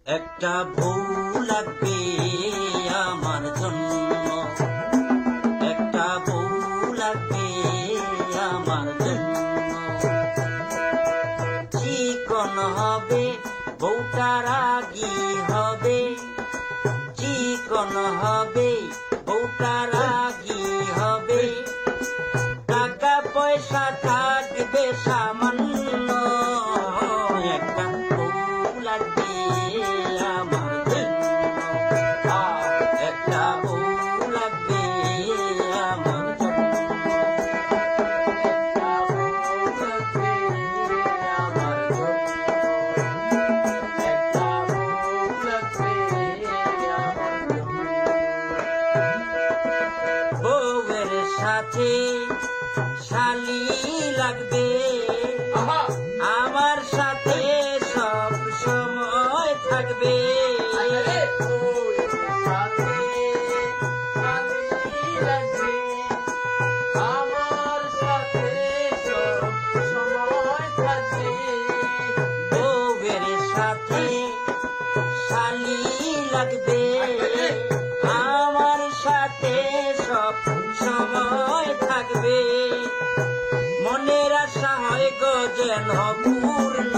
একটা বউ লাগবে আমার জন্য, একটা বউ লাগবে আমার জন্য। চিকন হবে বউটা রাগী হবে, চিকন হবে বউটা রাগী হবে। টাকা পয়সা থাকবে সামান্য, একটা বউ লাগবে আমার জন্য, একটা বউ লাগবে আমার জন্য, একটা বউ লাগবে আমার জন্য, একটা বউ লাগবে আমার জন্য। বউয়ের সাথে শালি লাগবে, আমার সাথে সব সময় থাকবে। বউয়ের সাথে শালি লাগবে, আমার সাথে সব সময় থাকবে। মনের আশা হয় গো যেন পূর্ণ,